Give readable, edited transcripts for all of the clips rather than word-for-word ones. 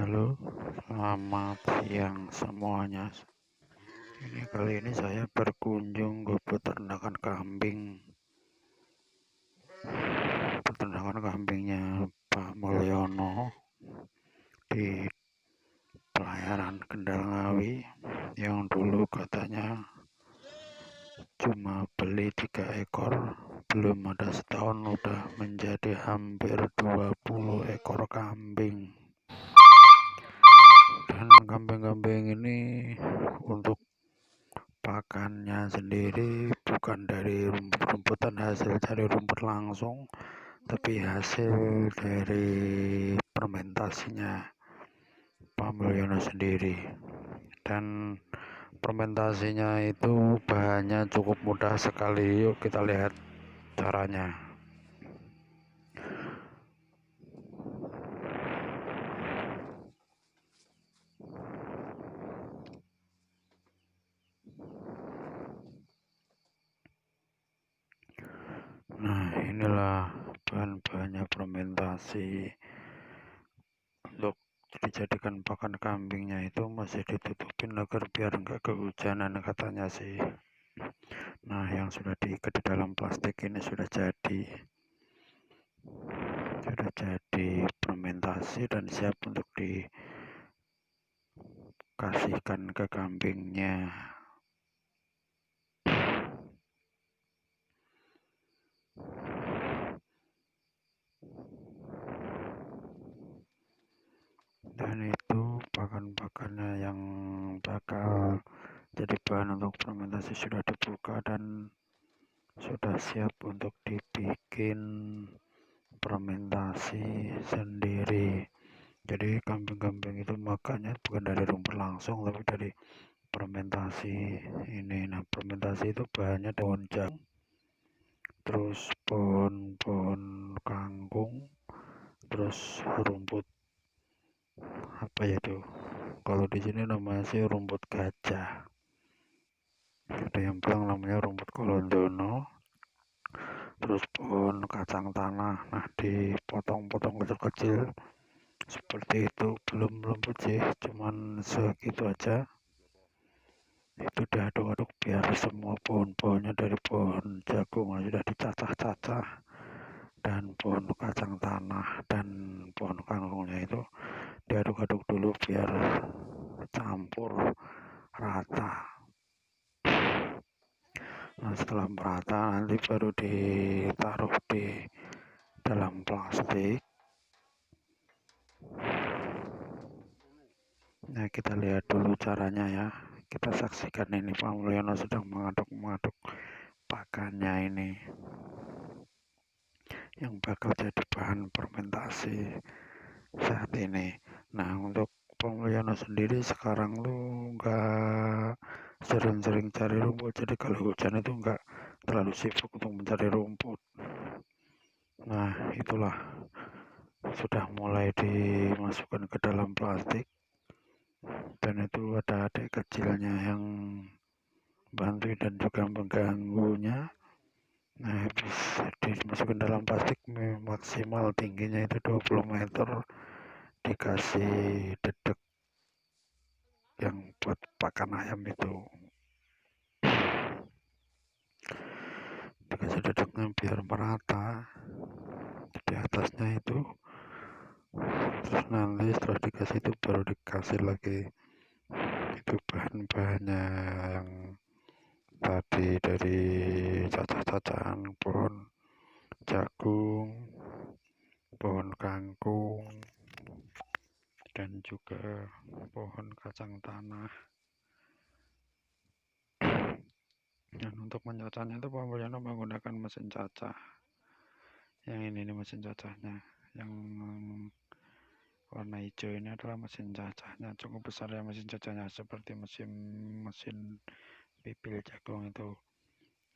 Halo, selamat siang semuanya. Kali ini saya berkunjung ke peternakan kambing. Peternakan kambingnya Pak Mulyono di pelayaran Kendal Ngawi, yang dulu katanya cuma beli 3 ekor, belum ada setahun udah menjadi hampir 20 ekor kambing. Dan kambing-kambing ini untuk pakannya sendiri bukan dari rumput-rumputan hasil dari rumput langsung, tapi hasil dari fermentasinya Pak Mulyono sendiri. Dan fermentasinya itu bahannya cukup mudah sekali. Yuk kita lihat caranya. Nah, inilah bahan-bahannya fermentasi. Untuk dijadikan pakan kambingnya itu masih ditutupin agar biar enggak kehujanan katanya sih. Nah, yang sudah diikat di dalam plastik ini sudah jadi fermentasi dan siap untuk dikasihkan ke kambingnya. Dan itu pakan-pakannya yang bakal jadi bahan untuk fermentasi sudah dibuka dan sudah siap untuk dibikin fermentasi sendiri. Jadi kambing-kambing itu makannya bukan dari rumput langsung, tapi dari fermentasi ini. Nah, fermentasi itu bahannya daun jagung, terus pohon-pohon kangkung, terus rumput apa ya itu? Kalau di sini namanya sih rumput gajah. Ada yang bilang namanya rumput kolondono. Terus pohon kacang tanah. Nah, dipotong-potong kecil-kecil seperti itu. Belum lembut sih, cuman segitu aja. Itu diaduk-aduk biar semua pohon-pohonnya dari pohon jagung sudah dicacah-cacah, dan pohon kacang tanah dan pohon kangkungnya itu diaduk-aduk dulu biar campur rata. Nah, setelah merata nanti baru ditaruh di dalam plastik. Nah, kita lihat dulu caranya ya. Kita saksikan ini Pak Mulyono sedang mengaduk-mengaduk pakannya ini yang bakal jadi bahan fermentasi saat ini. Nah, untuk Pak Mulyono sendiri sekarang tuh nggak sering-sering cari rumput, jadi kalau hujan itu nggak terlalu sibuk untuk mencari rumput. Nah, itulah sudah mulai dimasukkan ke dalam plastik, dan itu ada adik kecilnya yang bantu dan juga mengganggunya. Nah, habis dimasukkan dalam plastik maksimal tingginya itu 20 meter, dikasih dedek yang buat pakan ayam itu. Dikasih dedeknya biar merata di atasnya itu. Terus nanti setelah dikasih itu baru dikasih lagi itu bahan-bahannya yang tadi dari cacah-cacahan pohon jagung, pohon kangkung, dan juga pohon kacang tanah. Dan untuk mencacahnya itu Pak Mulyono menggunakan mesin cacah. Yang ini mesin cacahnya, yang warna hijau ini adalah mesin cacahnya. Cukup besar ya mesin cacahnya, seperti mesin pipil jagung itu.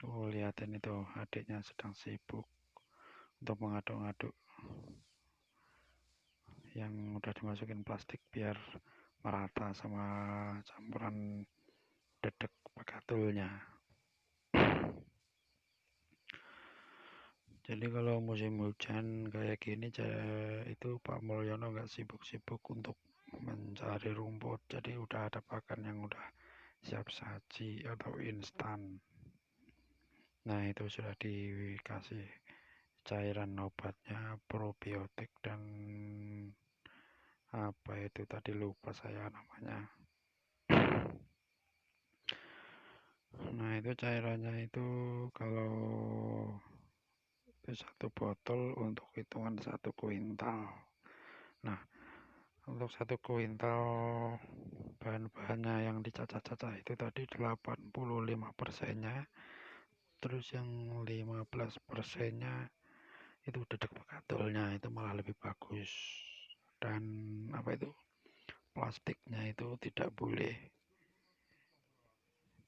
Lihatin itu adiknya sedang sibuk untuk mengaduk-aduk yang udah dimasukin plastik biar merata sama campuran dedek pakatulnya. Jadi kalau musim hujan kayak gini itu Pak Mulyono nggak sibuk-sibuk untuk mencari rumput, jadi udah ada pakan yang udah siap saji atau instan. Nah, itu sudah dikasih cairan obatnya, probiotik, dan apa itu tadi, lupa saya namanya. Nah, itu cairannya itu kalau satu botol untuk hitungan 1 kuintal. Nah, untuk 1 kuintal bahan-bahannya yang dicacah-cacah itu tadi 85%-nya, terus yang 15%-nya itu dedek bekatulnya, itu malah lebih bagus. Dan apa itu, plastiknya itu tidak boleh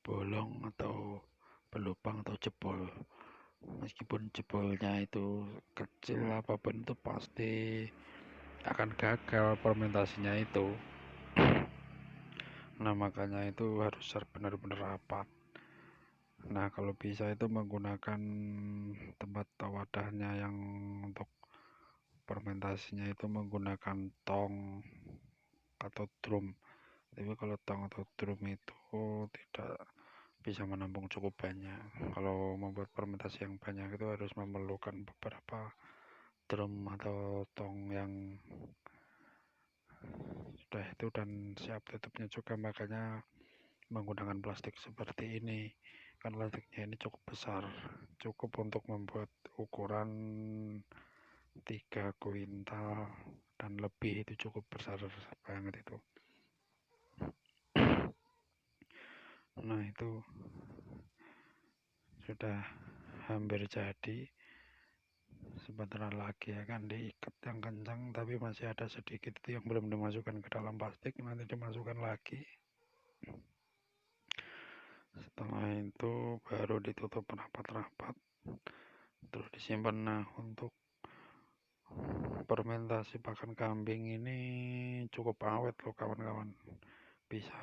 bolong atau berlubang atau jebol. Meskipun jebolnya itu kecil apapun, itu pasti akan gagal fermentasinya itu. Nah, makanya itu harus benar-benar rapat. Nah, kalau bisa itu menggunakan tempat wadahnya yang untuk fermentasinya itu menggunakan tong atau drum. Tapi kalau tong atau drum itu tidak bisa menampung cukup banyak. Kalau membuat fermentasi yang banyak itu harus memerlukan beberapa drum atau tong yang sudah itu dan siap tutupnya juga. Makanya menggunakan plastik seperti ini, kan plastiknya ini cukup besar, cukup untuk membuat ukuran 3 kuintal dan lebih, itu cukup besar banget itu. Nah, itu sudah hampir jadi, sebentar lagi akan diikat yang kencang, tapi masih ada sedikit itu yang belum dimasukkan ke dalam plastik, nanti dimasukkan lagi. Setelah itu baru ditutup rapat-rapat, terus disimpan. Nah, untuk fermentasi pakan kambing ini cukup awet loh kawan-kawan, bisa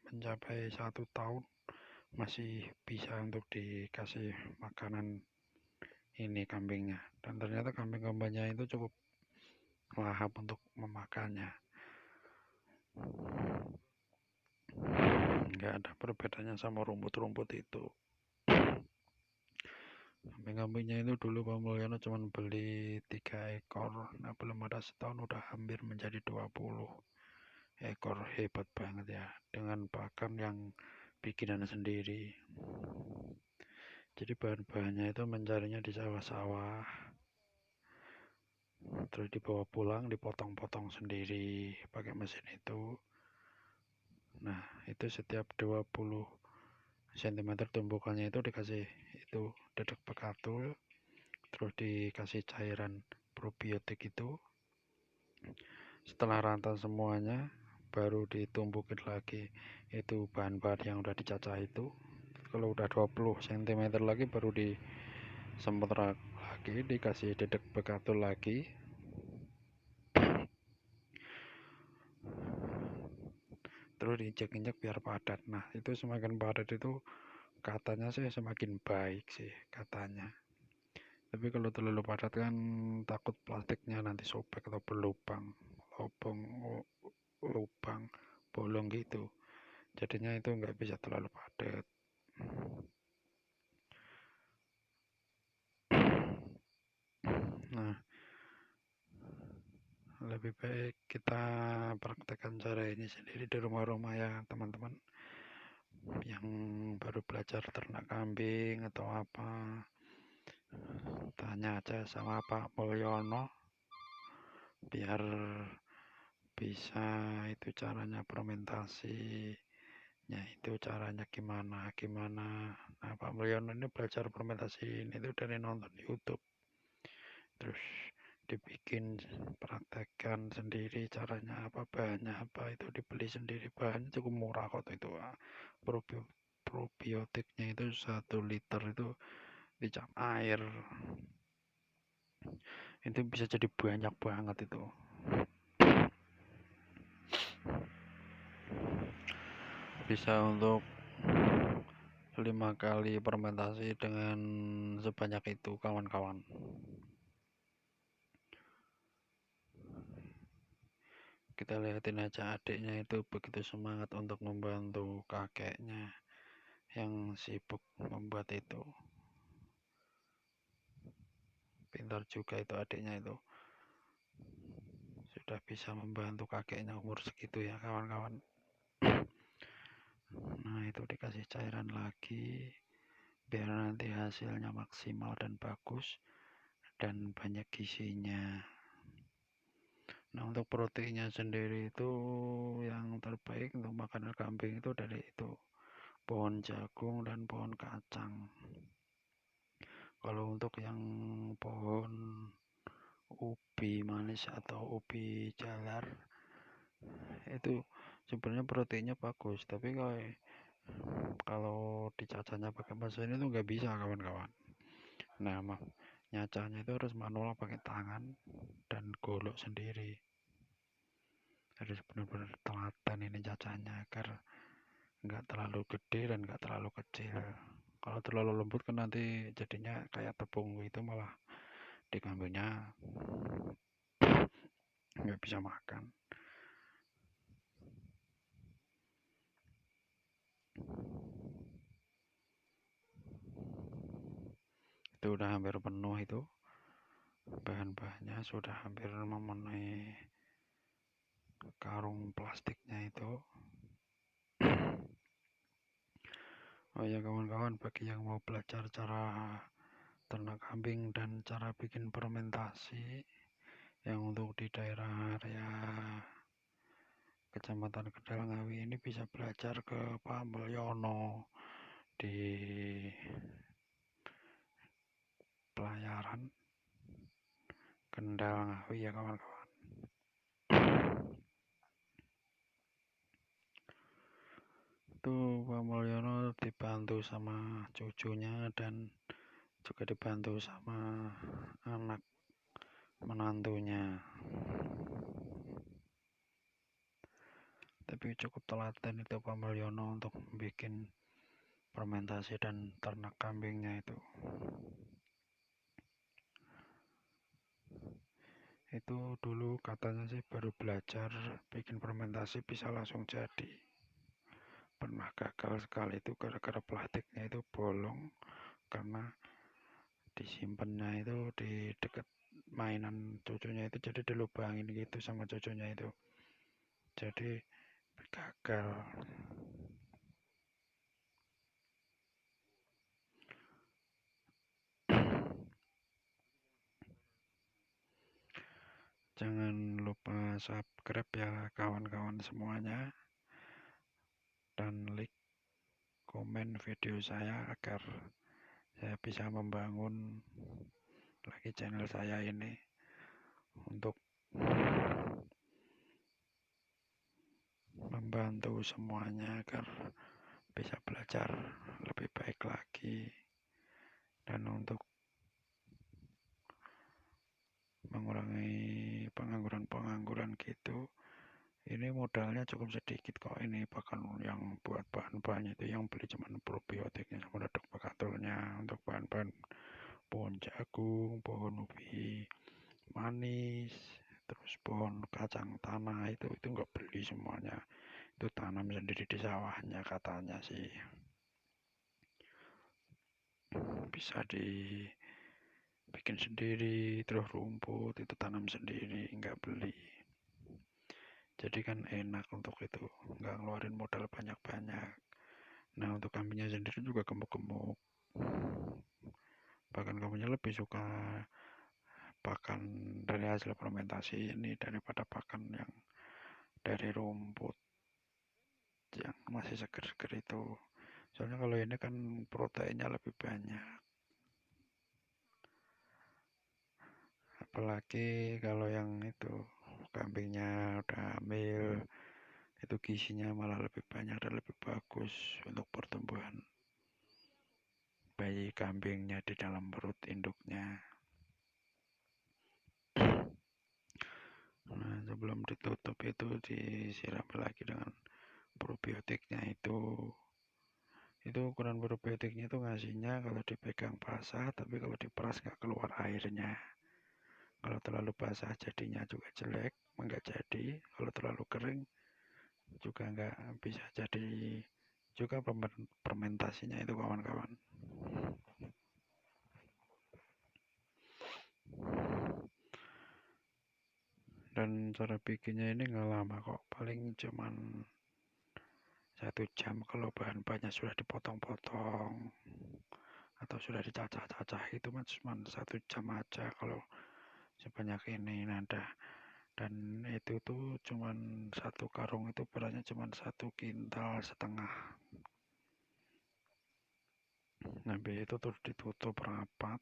mencapai 1 tahun masih bisa untuk dikasih makanan ini kambingnya. Dan ternyata kambing-kambingnya itu cukup lahap untuk memakannya, nggak ada perbedaannya sama rumput-rumput itu. Kambing-kambingnya itu dulu Pak Mulyono cuma beli 3 ekor, nah belum ada setahun udah hampir menjadi 20 ekor. Hebat banget ya, dengan pakan yang bikinan sendiri. Jadi bahan-bahannya itu mencarinya di sawah-sawah, terus dibawa pulang, dipotong-potong sendiri pakai mesin itu. Nah, itu setiap 20 cm tumbukannya itu dikasih itu dedek bekatul, terus dikasih cairan probiotik itu. Setelah rata semuanya baru ditumbukin lagi itu bahan-bahan yang udah dicacah itu. Kalau udah 20 cm lagi baru disemprot lagi, dikasih dedek bekatul lagi, terus diinjek-injek biar padat. Nah, itu semakin padat itu katanya sih semakin baik sih katanya. Tapi kalau terlalu padat kan takut plastiknya nanti sobek atau berlubang, lubang, bolong gitu. Jadinya itu nggak bisa terlalu padat. Nah, lebih baik kita praktekkan cara ini sendiri di rumah-rumah ya teman-teman yang baru belajar ternak kambing atau apa. Tanya aja sama Pak Mulyono biar bisa itu caranya fermentasinya, itu caranya gimana. Nah, Pak Mulyono ini belajar fermentasi ini tuh dari nonton YouTube, terus dibikin, praktekkan sendiri caranya apa, bahannya apa, itu dibeli sendiri, bahannya cukup murah kok itu. Probiotiknya itu 1 liter itu dicam air itu bisa jadi banyak banget itu. Bisa untuk 5 kali fermentasi dengan sebanyak itu kawan-kawan. Kita lihatin aja adiknya itu begitu semangat untuk membantu kakeknya yang sibuk membuat itu. Pintar juga itu adiknya itu, sudah bisa membantu kakeknya umur segitu ya kawan-kawan. Nah, itu dikasih cairan lagi biar nanti hasilnya maksimal dan bagus dan banyak gizinya. Nah, untuk proteinnya sendiri itu yang terbaik untuk makanan kambing itu dari itu pohon jagung dan pohon kacang. Kalau untuk yang pohon ubi manis atau ubi jalar itu sebenarnya proteinnya bagus, tapi kalau dicacahnya pakai mesin itu nggak bisa kawan-kawan. Nah, nyacahnya itu harus manual pakai tangan dan golok sendiri. Harus benar-benar telaten ini cacahnya agar nggak terlalu gede dan nggak terlalu kecil. Kalau terlalu lembut kan nanti jadinya kayak tepung, itu malah di kambingnya nggak bisa makan. Itu udah hampir penuh, itu bahan-bahannya sudah hampir memenuhi karung plastiknya itu. Oh ya kawan-kawan, bagi yang mau belajar cara ternak kambing dan cara bikin fermentasi yang untuk di daerah area Kecamatan Kendal Ngawi ini bisa belajar ke Pak Mulyono di Pelayaran Kendal Ngawi ya kawan-kawan. Itu Pak Mulyono dibantu sama cucunya dan juga dibantu sama anak menantunya. Tapi cukup telaten itu Pak Mulyono untuk bikin fermentasi dan ternak kambingnya itu. Itu dulu katanya sih baru belajar bikin fermentasi bisa langsung jadi. Pernah gagal sekali itu gara-gara plastiknya itu bolong karena disimpannya itu di dekat mainan cucunya itu, jadi dilubangin gitu sama cucunya itu, jadi gagal. Jangan lupa subscribe ya kawan-kawan semuanya, dan like, komen video saya agar saya bisa membangun lagi channel saya ini untuk membantu semuanya agar bisa belajar lebih baik lagi dan untuk mengurangi pengangguran-pengangguran gitu. Ini modalnya cukup sedikit kok, ini bahkan yang buat bahan-bahannya itu yang beli cuman probiotiknya sama dedek bekatulnya. Untuk bahan-bahan pohon jagung, pohon ubi manis, terus pohon kacang tanah itu nggak beli semuanya, itu tanam sendiri di sawahnya katanya sih. Bisa dibikin sendiri, terus rumput itu tanam sendiri, nggak beli. Jadi kan enak untuk itu, nggak ngeluarin modal banyak-banyak. Nah, untuk kambingnya sendiri juga gemuk-gemuk, bahkan kambingnya lebih suka pakan dari hasil fermentasi ini daripada pakan yang dari rumput yang masih seger-seger itu. Soalnya kalau ini kan proteinnya lebih banyak, apalagi kalau yang itu kambingnya udah hamil, itu gizinya malah lebih banyak dan lebih bagus untuk pertumbuhan bayi kambingnya di dalam perut induknya. Nah, sebelum ditutup itu disiram lagi dengan probiotiknya itu. Ukuran probiotiknya itu ngasihnya kalau dipegang basah, tapi kalau diperas nggak keluar airnya. Kalau terlalu basah jadinya juga jelek, enggak jadi. Kalau terlalu kering juga enggak bisa jadi juga fermentasinya itu kawan-kawan. Dan cara bikinnya ini nggak lama kok, paling cuman 1 jam kalau bahan-bahannya sudah dipotong-potong atau sudah dicacah-cacah, itu cuma 1 jam aja kalau sebanyak ini nada. Dan itu tuh cuman 1 karung itu beratnya cuman 1,5 kintal. Habis itu terus ditutup rapat,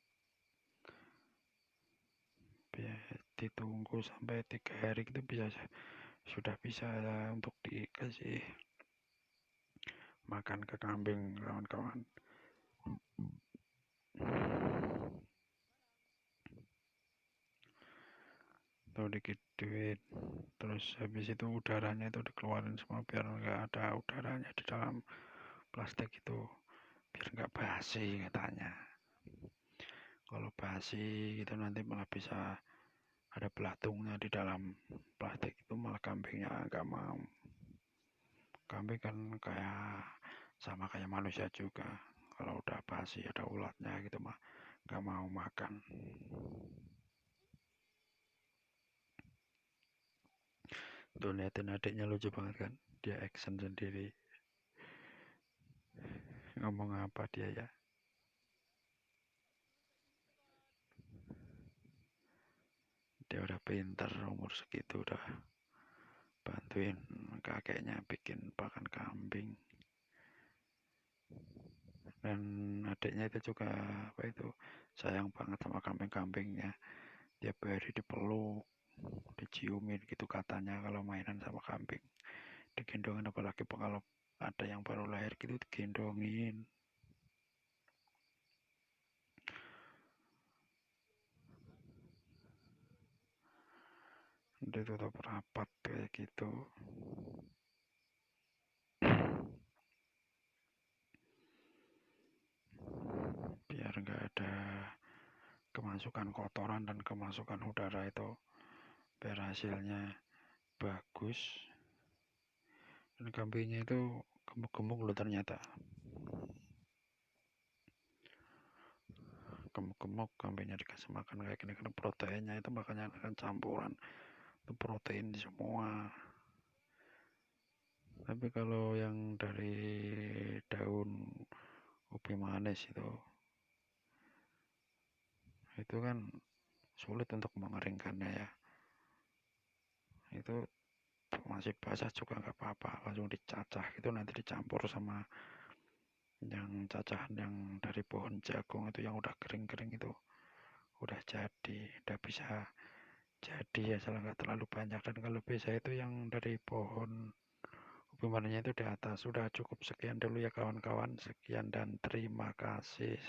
ditunggu sampai 3 hari itu sudah bisa untuk dikasih makan ke kambing kawan-kawan. Tuh dikit duit, terus habis itu udaranya itu dikeluarin semua biar nggak ada udaranya di dalam plastik itu, biar nggak basi katanya. Kalau basi itu nanti malah bisa ada belatungnya di dalam plastik, itu malah kambingnya nggak mau. Kambing kan sama kayak manusia juga, kalau udah basi ada ulatnya gitu mah nggak mau makan. Tuh liatin adiknya lucu banget kan, dia action sendiri. Ngomong apa dia ya? Dia udah pinter, umur segitu udah bantuin kakeknya bikin pakan kambing. Dan adiknya itu juga sayang banget sama kambing-kambingnya, tiap hari dipeluk, diciumin gitu katanya kalau mainan sama kambing, digendongin, apalagi kalau ada yang baru lahir gitu digendongin. Ditutup rapat kayak gitu. Biar nggak ada kemasukan kotoran dan kemasukan udara itu, biar hasilnya bagus. Dan kambingnya itu gemuk-gemuk loh ternyata, gemuk-gemuk kambingnya dikasih makan kayak gini karena proteinnya itu makanya akan campuran itu protein semua. Tapi kalau yang dari daun ubi manis itu kan sulit untuk mengeringkannya ya, itu masih basah juga nggak apa-apa, langsung dicacah itu, nanti dicampur sama yang cacahan yang dari pohon jagung itu yang udah kering-kering itu, udah jadi, udah bisa jadi asal nggak terlalu banyak. Dan kalau bisa itu yang dari pohon ubi manisnya itu di atas. Sudah cukup sekian dulu ya kawan-kawan, sekian dan terima kasih.